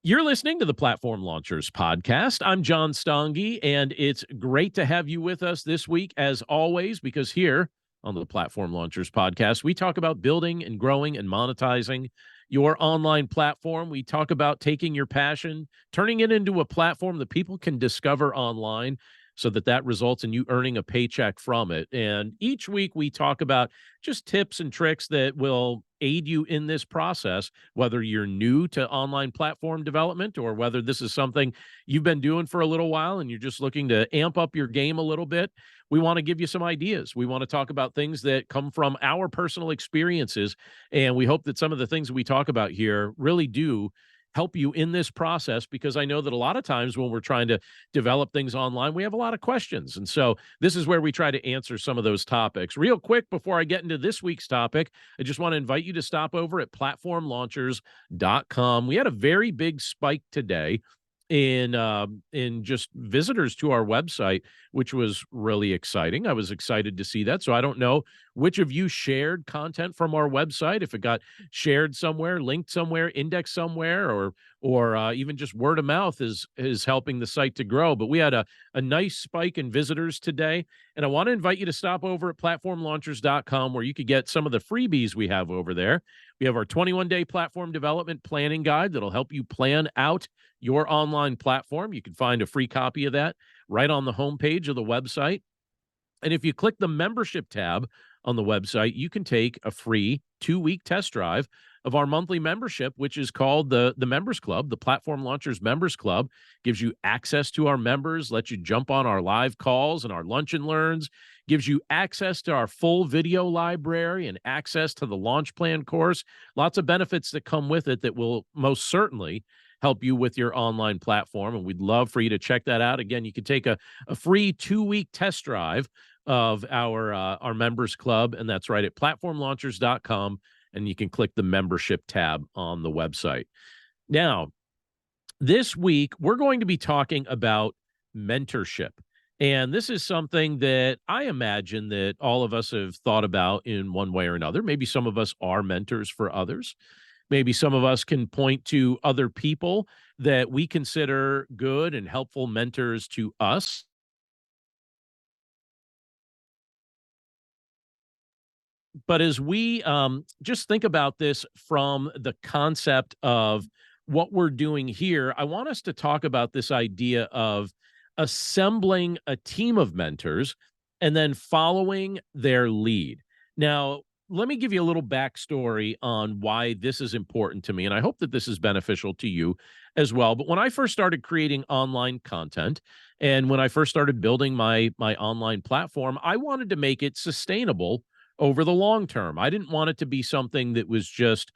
You're listening to the Platform Launchers podcast. I'm John Stange, and it's great to have you with us this week, as always, because here on the Platform Launchers podcast, we talk about building and growing and monetizing your online platform. We talk about taking your passion, turning it into a platform that people can discover online so that that results in you earning a paycheck from it. And each week we talk about just tips and tricks that will aid you in this process, whether you're new to online platform development or whether this is something you've been doing for a little while and you're just looking to amp up your game a little bit. We want to give you some ideas. We want to talk about things that come from our personal experiences. And we hope that some of the things we talk about here really do help you in this process, because I know that a lot of times when we're trying to develop things online, we have a lot of questions. And so this is where we try to answer some of those topics. Real quick, before I get into this week's topic, I just want to invite you to stop over at platformlaunchers.com. We had a very big spike today in just visitors to our website, which was really exciting. I was excited to see that. So I don't know which of you shared content from our website, if it got shared somewhere, linked somewhere, indexed somewhere, or even just word of mouth is helping the site to grow. But we had a nice spike in visitors today. And I want to invite you to stop over at platformlaunchers.com, where you could get some of the freebies we have over there. We have our 21-day platform development planning guide that'll help you plan out your online platform. You can find a free copy of that right on the homepage of the website. And if you click the membership tab on the website, you can take a free 2-week test drive of our monthly membership, which is called the Members Club. The Platform Launchers Members Club gives you access to our members, lets you jump on our live calls and our lunch and learns, gives you access to our full video library and access to the launch plan course. Lots of benefits that come with it that will most certainly help you with your online platform. And we'd love for you to check that out. Again, you can take a free 2-week test drive of our members club, and that's right at platformlaunchers.com, and you can click the membership tab on the website. Now, this week, we're going to be talking about mentorship. And this is something that I imagine that all of us have thought about in one way or another. Maybe some of us are mentors for others. Maybe some of us can point to other people that we consider good and helpful mentors to us. But as we just think about this from the concept of what we're doing here, I want us to talk about this idea of assembling a team of mentors and then following their lead. Now, let me give you a little backstory on why this is important to me, and I hope that this is beneficial to you as well. But when I first started creating online content and when I first started building my online platform, I wanted to make it sustainable over the long term. I didn't want it to be something that was just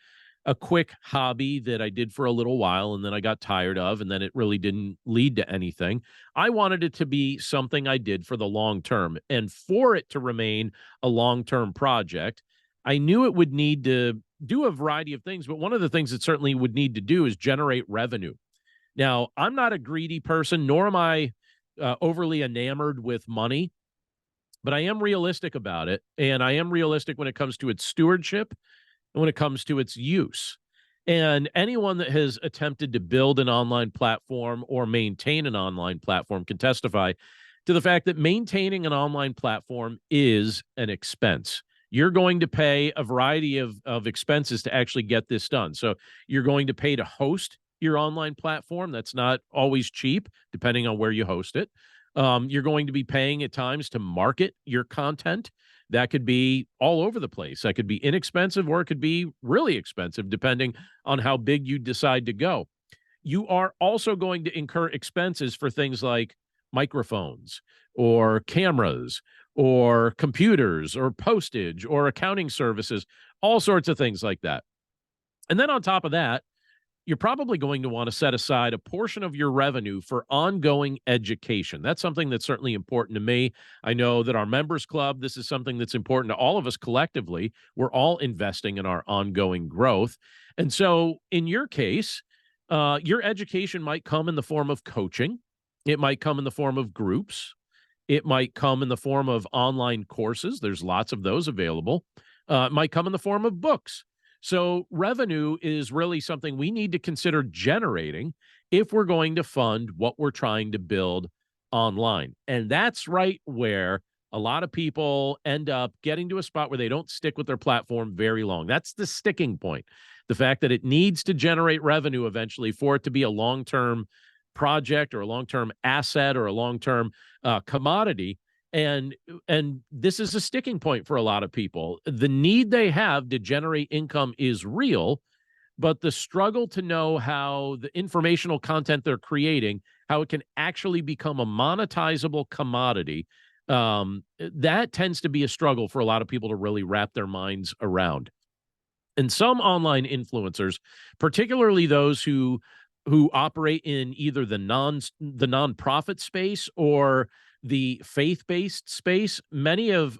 a quick hobby that I did for a little while and then I got tired of, and then it really didn't lead to anything. I wanted it to be something I did for the long term. And for it to remain a long-term project, I knew it would need to do a variety of things, but one of the things it certainly would need to do is generate revenue. Now, I'm not a greedy person, nor am I overly enamored with money, but I am realistic about it. And I am realistic when it comes to its stewardship and when it comes to its use. And anyone that has attempted to build an online platform or maintain an online platform can testify to the fact that maintaining an online platform is an expense. You're going to pay a variety of expenses to actually get this done. So you're going to pay to host your online platform. That's not always cheap, depending on where you host it. You're going to be paying at times to market your content. That could be all over the place. That could be inexpensive or it could be really expensive, depending on how big you decide to go. You are also going to incur expenses for things like microphones or cameras or computers or postage or accounting services, all sorts of things like that. And then on top of that, you're probably going to want to set aside a portion of your revenue for ongoing education. That's something that's certainly important to me. I know that our members club, this is something that's important to all of us collectively. We're all investing in our ongoing growth. And so in your case, your education might come in the form of coaching. It might come in the form of groups. It might come in the form of online courses. There's lots of those available. It might come in the form of books. So revenue is really something we need to consider generating if we're going to fund what we're trying to build online. And that's right where a lot of people end up getting to a spot where they don't stick with their platform very long. That's the sticking point. The fact that it needs to generate revenue eventually for it to be a long-term project or a long-term asset or a long-term commodity. And this is a sticking point for a lot of people. The need they have to generate income is real, but the struggle to know how the informational content they're creating, how it can actually become a monetizable commodity, that tends to be a struggle for a lot of people to really wrap their minds around. And some online influencers, particularly those who operate in either the nonprofit space or the faith-based space, many of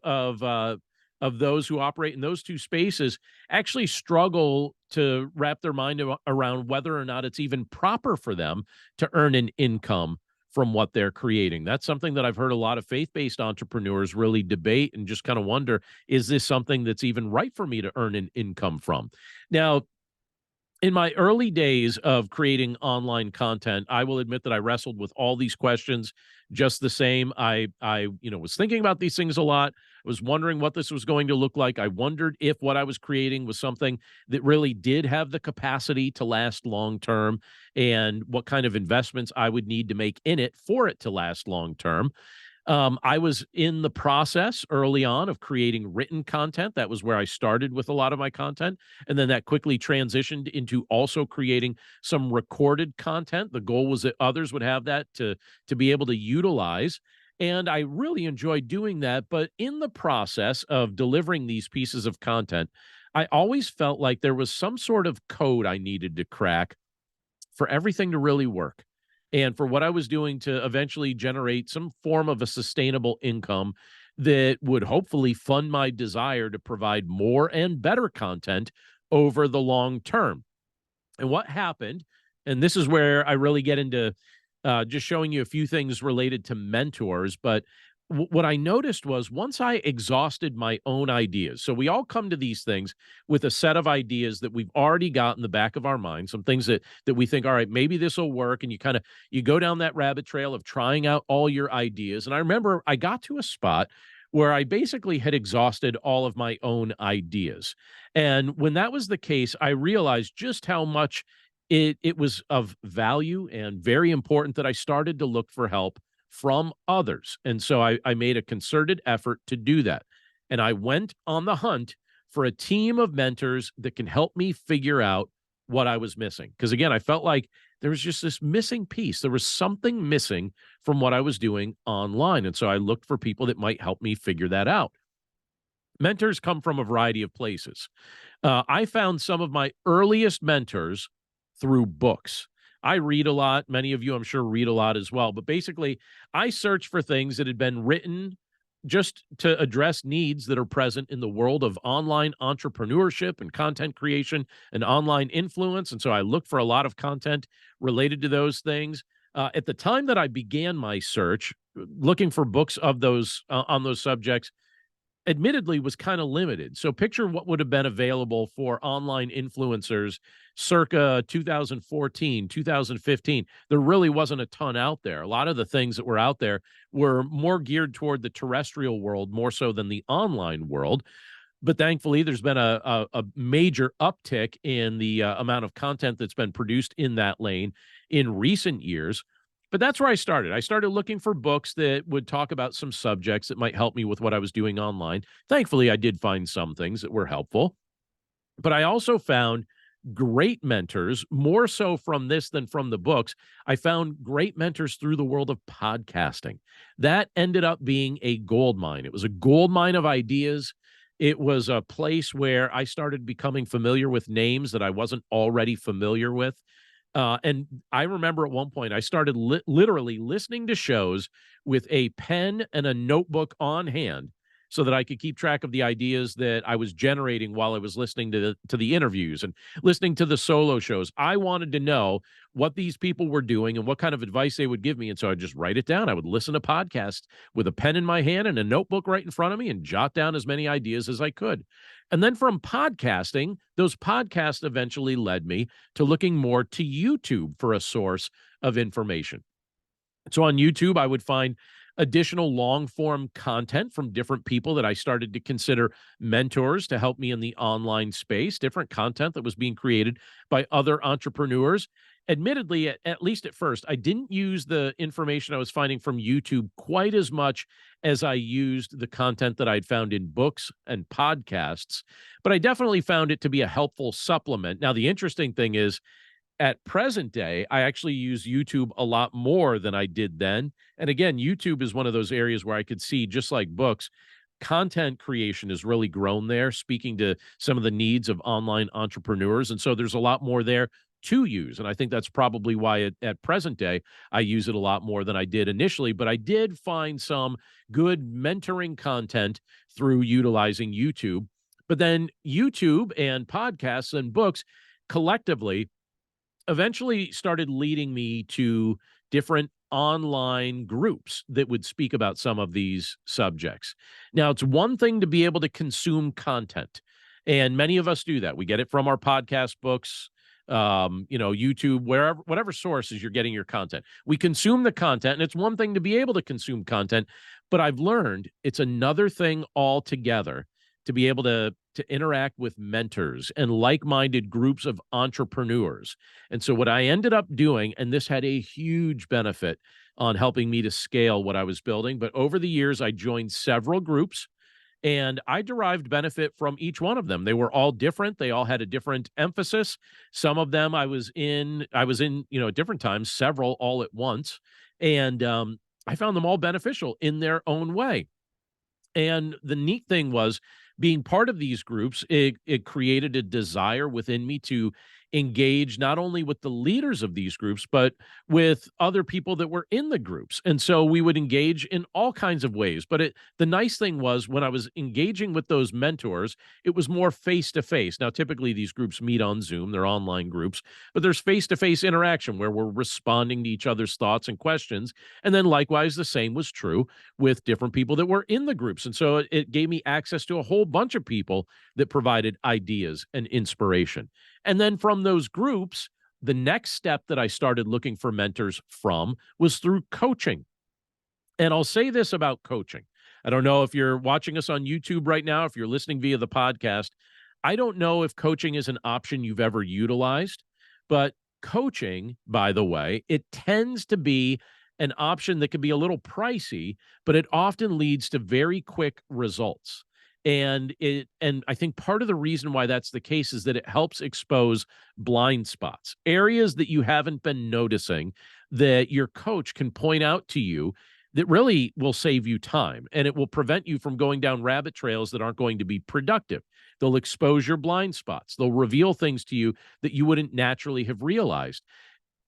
those who operate in those two spaces actually struggle to wrap their mind around whether or not it's even proper for them to earn an income from what they're creating. That's something that I've heard a lot of faith-based entrepreneurs really debate and just kind of wonder, is this something that's even right for me to earn an income from? Now, in my early days of creating online content, I will admit that I wrestled with all these questions just the same. I was thinking about these things a lot. I was wondering what this was going to look like. I wondered if what I was creating was something that really did have the capacity to last long term and what kind of investments I would need to make in it for it to last long term. I was in the process early on of creating written content. That was where I started with a lot of my content. And then that quickly transitioned into also creating some recorded content. The goal was that others would have that to be able to utilize. And I really enjoyed doing that. But in the process of delivering these pieces of content, I always felt like there was some sort of code I needed to crack for everything to really work and for what I was doing to eventually generate some form of a sustainable income that would hopefully fund my desire to provide more and better content over the long term. And what happened, and this is where I really get into just showing you a few things related to mentors, but what I noticed was once I exhausted my own ideas, so we all come to these things with a set of ideas that we've already got in the back of our mind, some things that we think, all right, maybe this will work, and you go down that rabbit trail of trying out all your ideas. And I remember I got to a spot where I basically had exhausted all of my own ideas. And when that was the case, I realized just how much it was of value and very important that I started to look for help from others. And so I made a concerted effort to do that. And I went on the hunt for a team of mentors that can help me figure out what I was missing. Because again, I felt like there was just this missing piece. There was something missing from what I was doing online. And so I looked for people that might help me figure that out. Mentors come from a variety of places. I found some of my earliest mentors through books. I read a lot. Many of you, I'm sure, read a lot as well. But basically, I search for things that had been written just to address needs that are present in the world of online entrepreneurship and content creation and online influence. And so I look for a lot of content related to those things. At the time that I began my search, looking for books of those on those subjects, admittedly was kind of limited. So picture what would have been available for online influencers circa 2014, 2015. There really wasn't a ton out there. A lot of the things that were out there were more geared toward the terrestrial world more so than the online world. But thankfully, there's been a major uptick in the amount of content that's been produced in that lane in recent years. But that's where I started. I started looking for books that would talk about some subjects that might help me with what I was doing online. Thankfully, I did find some things that were helpful. But I also found great mentors, more so from this than from the books. I found great mentors through the world of podcasting. That ended up being a gold mine. It was a gold mine of ideas. It was a place where I started becoming familiar with names that I wasn't already familiar with. And I remember at one point I started literally listening to shows with a pen and a notebook on hand so that I could keep track of the ideas that I was generating while I was listening to the interviews and listening to the solo shows. I wanted to know what these people were doing and what kind of advice they would give me. And so I'd just write it down. I would listen to podcasts with a pen in my hand and a notebook right in front of me and jot down as many ideas as I could. And then from podcasting, those podcasts eventually led me to looking more to YouTube for a source of information. So on YouTube, I would find additional long form content from different people that I started to consider mentors to help me in the online space, different content that was being created by other entrepreneurs. Admittedly, at least at first, I didn't use the information I was finding from YouTube quite as much as I used the content that I'd found in books and podcasts, but I definitely found it to be a helpful supplement. Now, the interesting thing is, at present day, I actually use YouTube a lot more than I did then. And again, YouTube is one of those areas where I could see, just like books, content creation has really grown there, speaking to some of the needs of online entrepreneurs. And so there's a lot more there to use. And I think that's probably why at present day, I use it a lot more than I did initially. But I did find some good mentoring content through utilizing YouTube. But then YouTube and podcasts and books collectively eventually started leading me to different online groups that would speak about some of these subjects. Now, it's one thing to be able to consume content, and many of us do that. We get it from our podcast, books, YouTube, wherever, whatever sources you're getting your content. We consume the content, and it's one thing to be able to consume content, but I've learned it's another thing altogether to be able to interact with mentors and like-minded groups of entrepreneurs. And so what I ended up doing, and this had a huge benefit on helping me to scale what I was building, but over the years, I joined several groups and I derived benefit from each one of them. They were all different. They all had a different emphasis. Some of them I was in, at different times, several all at once. And I found them all beneficial in their own way. And the neat thing was, being part of these groups, it created a desire within me to engage not only with the leaders of these groups, but with other people that were in the groups. And so we would engage in all kinds of ways. But the nice thing was, when I was engaging with those mentors, it was more face to face. Now, typically these groups meet on Zoom, they're online groups, but there's face to face interaction where we're responding to each other's thoughts and questions. And then likewise, the same was true with different people that were in the groups. And so it gave me access to a whole bunch of people that provided ideas and inspiration. And then from those groups, the next step that I started looking for mentors from was through coaching. And I'll say this about coaching. I don't know if you're watching us on YouTube right now, if you're listening via the podcast. I don't know if coaching is an option you've ever utilized, but coaching, by the way, it tends to be an option that can be a little pricey, but it often leads to very quick results. And I think part of the reason why that's the case is that it helps expose blind spots, areas that you haven't been noticing that your coach can point out to you that really will save you time, and it will prevent you from going down rabbit trails that aren't going to be productive. They'll expose your blind spots. They'll reveal things to you that you wouldn't naturally have realized.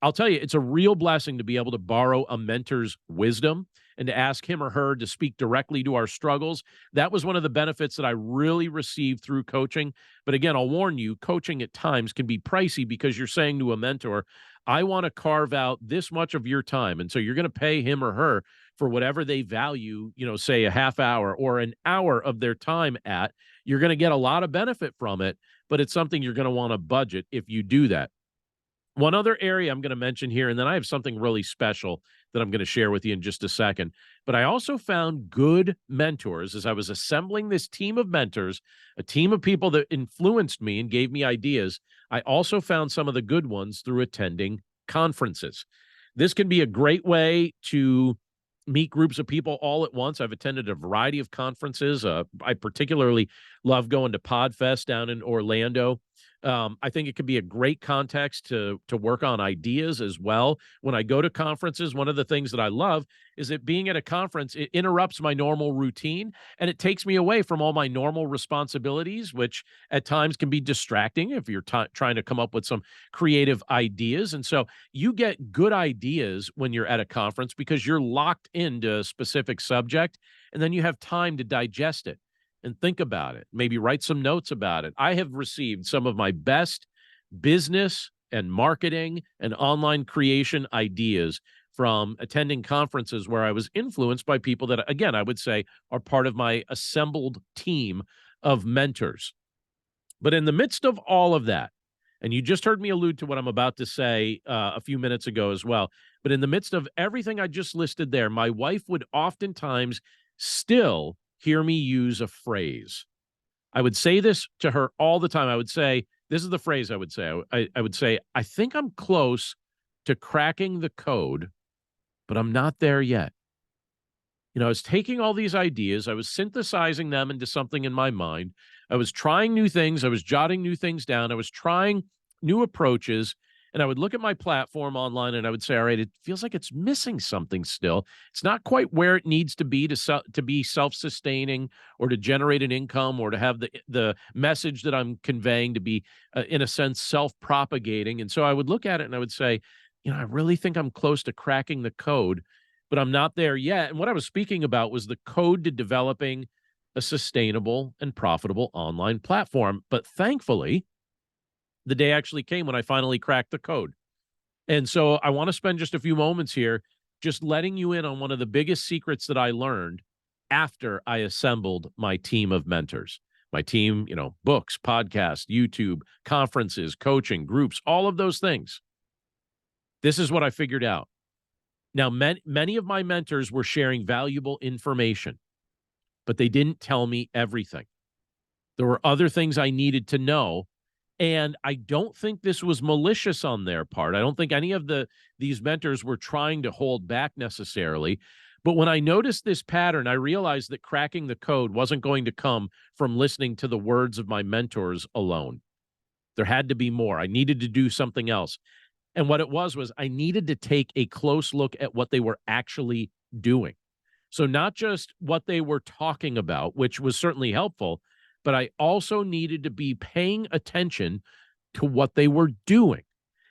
I'll tell you, it's a real blessing to be able to borrow a mentor's wisdom and to ask him or her to speak directly to our struggles. That was one of the benefits that I really received through coaching. But again, I'll warn you, coaching at times can be pricey because you're saying to a mentor, I want to carve out this much of your time. And so you're going to pay him or her for whatever they value, say a half hour or an hour of their time at. You're going to get a lot of benefit from it, but it's something you're going to want to budget if you do that. One other area I'm going to mention here, and then I have something really special that I'm going to share with you in just a second. But I also found good mentors as I was assembling this team of mentors, a team of people that influenced me and gave me ideas. I also found some of the good ones through attending conferences. This can be a great way to meet groups of people all at once. I've attended a variety of conferences. I particularly love going to PodFest down in Orlando. I think it could be a great context to work on ideas as well. When I go to conferences, one of the things that I love is that being at a conference, it interrupts my normal routine and it takes me away from all my normal responsibilities, which at times can be distracting if you're trying to come up with some creative ideas. And so you get good ideas when you're at a conference because you're locked into a specific subject and then you have time to digest it and think about it, maybe write some notes about it. I have received some of my best business and marketing and online creation ideas from attending conferences where I was influenced by people that, again, I would say are part of my assembled team of mentors. But in the midst of all of that, and you just heard me allude to what I'm about to say a few minutes ago as well, but in the midst of everything I just listed there, my wife would oftentimes still hear me use a phrase. I would say this to her all the time. I would say, this is the phrase I would say. I would say, I think I'm close to cracking the code, but I'm not there yet. You know, I was taking all these ideas, I was synthesizing them into something in my mind. I was trying new things, I was jotting new things down, I was trying new approaches, and I would look at my platform online and I would say, all right, it feels like it's missing something still. It's not quite where it needs to be to be self-sustaining or to generate an income or to have the message that I'm conveying to be, in a sense, self-propagating. And so I would look at it and I would say, you know, I really think I'm close to cracking the code, but I'm not there yet. And what I was speaking about was the code to developing a sustainable and profitable online platform. But thankfully, the day actually came when I finally cracked the code. And so I want to spend just a few moments here just letting you in on one of the biggest secrets that I learned after I assembled my team of mentors. My team, you know, books, podcasts, YouTube, conferences, coaching, groups, all of those things. This is what I figured out. Now, many of my mentors were sharing valuable information, but they didn't tell me everything. There were other things I needed to know, and I don't think this was malicious on their part. I don't think any of these mentors were trying to hold back necessarily. But when I noticed this pattern, I realized that cracking the code wasn't going to come from listening to the words of my mentors alone. There had to be more. I needed to do something else. And what it was I needed to take a close look at what they were actually doing. So not just what they were talking about, which was certainly helpful, but I also needed to be paying attention to what they were doing.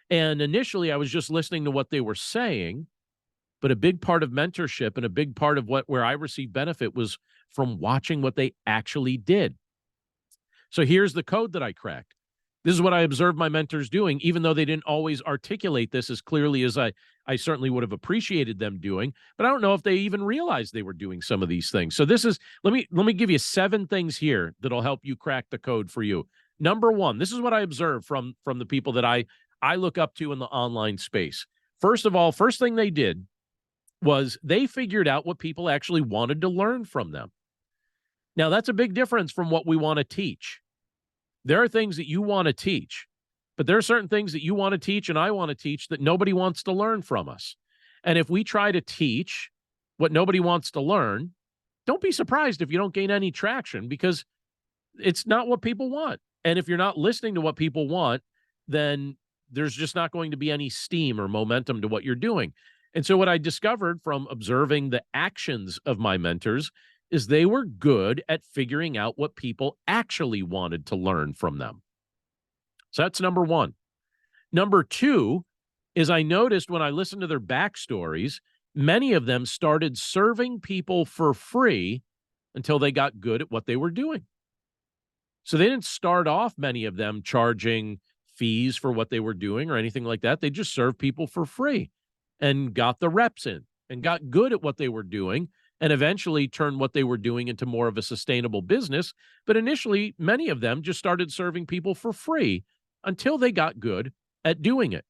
And initially, I was just listening to what they were saying, but a big part of mentorship and a big part of where I received benefit was from watching what they actually did. So here's the code that I cracked. This is what I observed my mentors doing, even though they didn't always articulate this as clearly as I certainly would have appreciated them doing. But I don't know if they even realized they were doing some of these things. So this is, let me give you 7 things here that'll help you crack the code for you. Number 1, this is what I observed from the people that I look up to in the online space. First of all, first thing they did was they figured out what people actually wanted to learn from them. Now, that's a big difference from what we want to teach. There are things that you want to teach, but there are certain things that you want to teach and I want to teach that nobody wants to learn from us. And if we try to teach what nobody wants to learn, don't be surprised if you don't gain any traction because it's not what people want. And if you're not listening to what people want, then there's just not going to be any steam or momentum to what you're doing. And so what I discovered from observing the actions of my mentors is they were good at figuring out what people actually wanted to learn from them. So that's number 1. Number 2 is I noticed when I listened to their backstories, many of them started serving people for free until they got good at what they were doing. So they didn't start off, many of them, charging fees for what they were doing or anything like that. They just served people for free and got the reps in and got good at what they were doing and eventually turned what they were doing into more of a sustainable business. But initially, many of them just started serving people for free until they got good at doing it.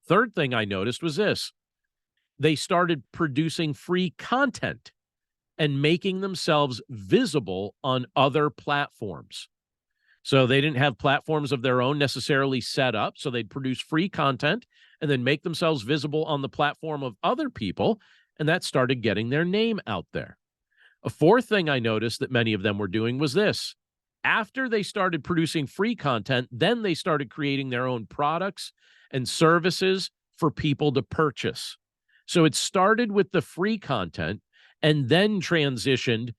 Third thing I noticed was this. They started producing free content and making themselves visible on other platforms. So they didn't have platforms of their own necessarily set up. So they'd produce free content and then make themselves visible on the platform of other people. And that started getting their name out there. A fourth thing I noticed that many of them were doing was this. After they started producing free content, then they started creating their own products and services for people to purchase. So it started with the free content and then transitioned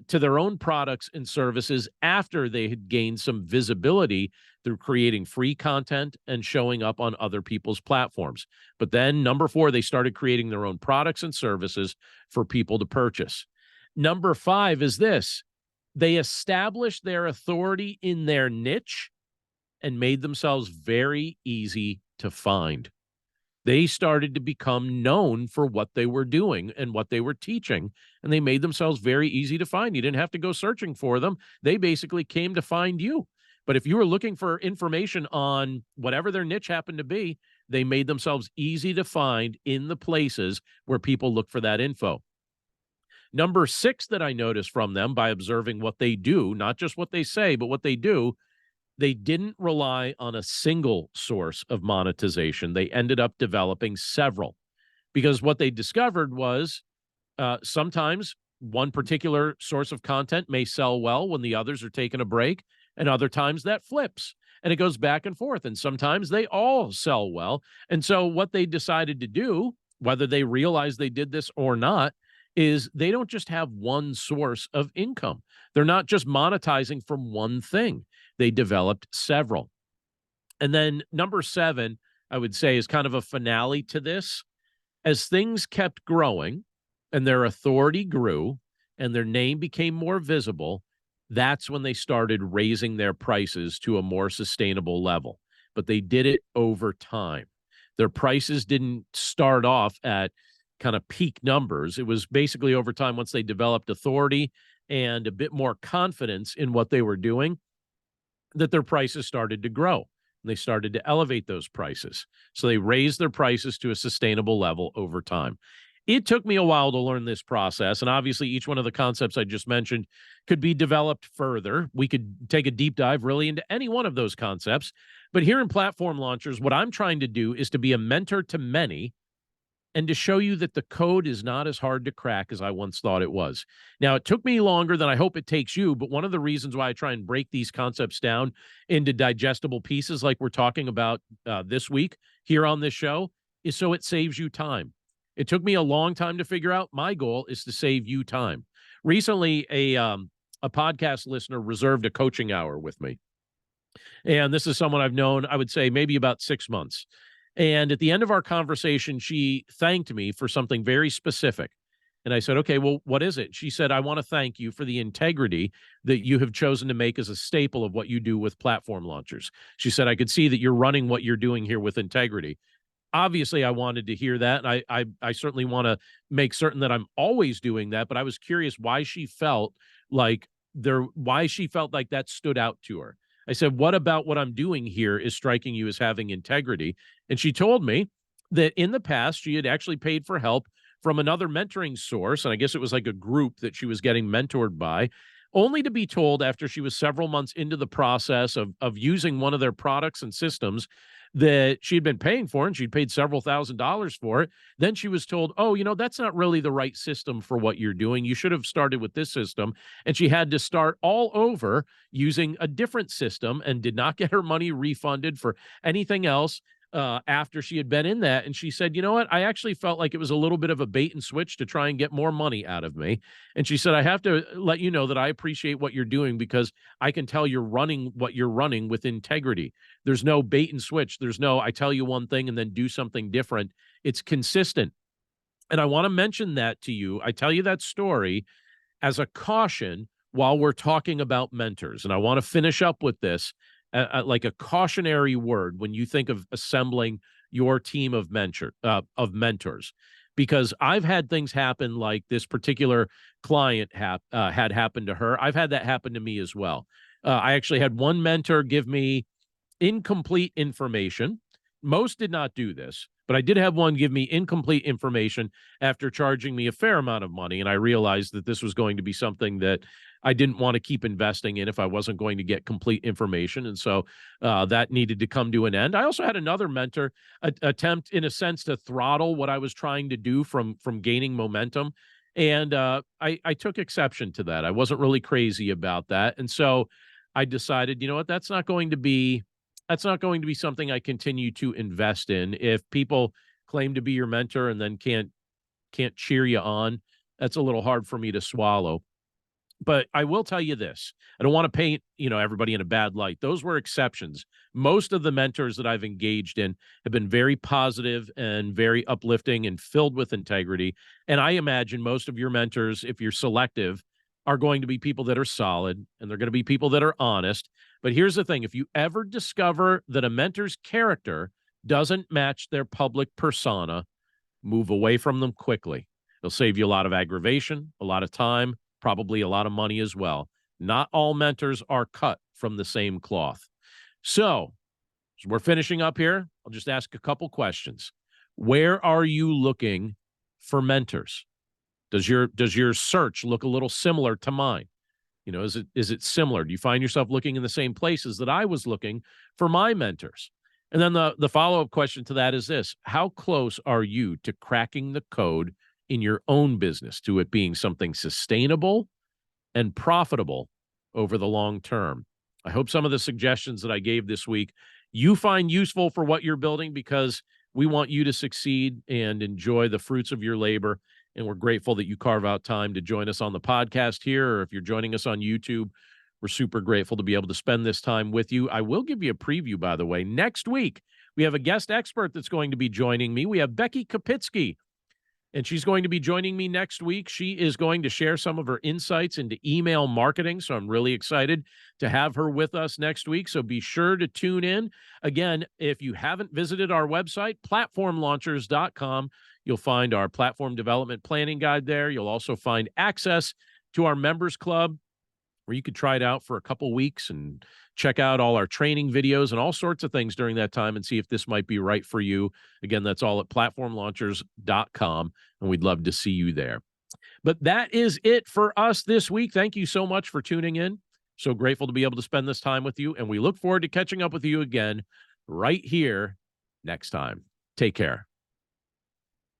to their own products and services after they had gained some visibility through creating free content and showing up on other people's platforms. But then, number 4, they started creating their own products and services for people to purchase. Number 5 is this: they established their authority in their niche and made themselves very easy to find. They started to become known for what they were doing and what they were teaching, and they made themselves very easy to find. You didn't have to go searching for them. They basically came to find you. But if you were looking for information on whatever their niche happened to be, they made themselves easy to find in the places where people look for that info. Number 6 that I noticed from them by observing what they do, not just what they say, but what they do, they didn't rely on a single source of monetization. They ended up developing several, because what they discovered was sometimes one particular source of content may sell well when the others are taking a break, and other times that flips and it goes back and forth. And sometimes they all sell well. And so what they decided to do, whether they realize they did this or not, is they don't just have one source of income. They're not just monetizing from one thing. They developed several. And then number 7, I would say, is kind of a finale to this. As things kept growing and their authority grew and their name became more visible, that's when they started raising their prices to a more sustainable level. But they did it over time. Their prices didn't start off at kind of peak numbers. It was basically over time, once they developed authority and a bit more confidence in what they were doing, that their prices started to grow. And they started to elevate those prices. So they raised their prices to a sustainable level over time. It took me a while to learn this process. And obviously, each one of the concepts I just mentioned could be developed further. We could take a deep dive really into any one of those concepts. But here in Platform Launchers, what I'm trying to do is to be a mentor to many and to show you that the code is not as hard to crack as I once thought it was. Now, it took me longer than I hope it takes you, but one of the reasons why I try and break these concepts down into digestible pieces like we're talking about this week here on this show is so it saves you time. It took me a long time to figure out. My goal is to save you time. Recently, a podcast listener reserved a coaching hour with me. And this is someone I've known, I would say, maybe about 6 months. And at the end of our conversation, she thanked me for something very specific. And I said, okay, well, what is it? She said, I want to thank you for the integrity that you have chosen to make as a staple of what you do with Platform Launchers. She said, I could see that you're running what you're doing here with integrity. Obviously, I wanted to hear that. And I certainly want to make certain that I'm always doing that. But I was curious why she felt like that stood out to her. I said, what about what I'm doing here is striking you as having integrity? And she told me that in the past, she had actually paid for help from another mentoring source. And I guess it was like a group that she was getting mentored by, only to be told after she was several months into the process of using one of their products and systems that she'd been paying for, and she'd paid several $1,000s for it. Then she was told, oh, that's not really the right system for what you're doing. You should have started with this system. And she had to start all over using a different system and did not get her money refunded for anything else after she had been in that. And she said, you know what? I actually felt like it was a little bit of a bait and switch to try and get more money out of me. And she said, I have to let you know that I appreciate what you're doing because I can tell you're running what you're running with integrity. There's no bait and switch. There's no, I tell you one thing and then do something different. It's consistent. And I want to mention that to you. I tell you that story as a caution while we're talking about mentors. And I want to finish up with this. Like a cautionary word when you think of assembling your team of mentors, because I've had things happen like this particular client had happened to her. I've had that happen to me as well. I actually had one mentor give me incomplete information. Most did not do this, but I did have one give me incomplete information after charging me a fair amount of money. And I realized that this was going to be something that I didn't want to keep investing in if I wasn't going to get complete information. And so that needed to come to an end. I also had another mentor attempt, in a sense, to throttle what I was trying to do from gaining momentum. And I took exception to that. I wasn't really crazy about that. And so I decided, you know what, that's not going to be something I continue to invest in. If people claim to be your mentor and then can't cheer you on, that's a little hard for me to swallow. But I will tell you this. I don't want to paint, everybody in a bad light. Those were exceptions. Most of the mentors that I've engaged in have been very positive and very uplifting and filled with integrity. And I imagine most of your mentors, if you're selective, are going to be people that are solid and they're going to be people that are honest. But here's the thing. If you ever discover that a mentor's character doesn't match their public persona, move away from them quickly. It'll save you a lot of aggravation, a lot of time, probably a lot of money as well. Not all mentors are cut from the same cloth. So, as we're finishing up here, I'll just ask a couple questions. Where are you looking for mentors? Does your search look a little similar to mine? Is it similar? Do you find yourself looking in the same places that I was looking for my mentors? And then the follow-up question to that is this: how close are you to cracking the code in your own business, to it being something sustainable and profitable over the long term? I hope some of the suggestions that I gave this week you find useful for what you're building, because we want you to succeed and enjoy the fruits of your labor. And we're grateful that you carve out time to join us on the podcast here, or if you're joining us on YouTube, we're super grateful to be able to spend this time with you. I will give you a preview, by the way. Next week, we have a guest expert that's going to be joining me. We have Becky Kapitsky, and she's going to be joining me next week. She is going to share some of her insights into email marketing, so I'm really excited to have her with us next week. So be sure to tune in. Again, if you haven't visited our website, platformlaunchers.com, you'll find our platform development planning guide there. You'll also find access to our members club, where you could try it out for a couple weeks and check out all our training videos and all sorts of things during that time and see if this might be right for you. Again, that's all at platformlaunchers.com, and we'd love to see you there. But that is it for us this week. Thank you so much for tuning in. So grateful to be able to spend this time with you, and we look forward to catching up with you again right here next time. Take care.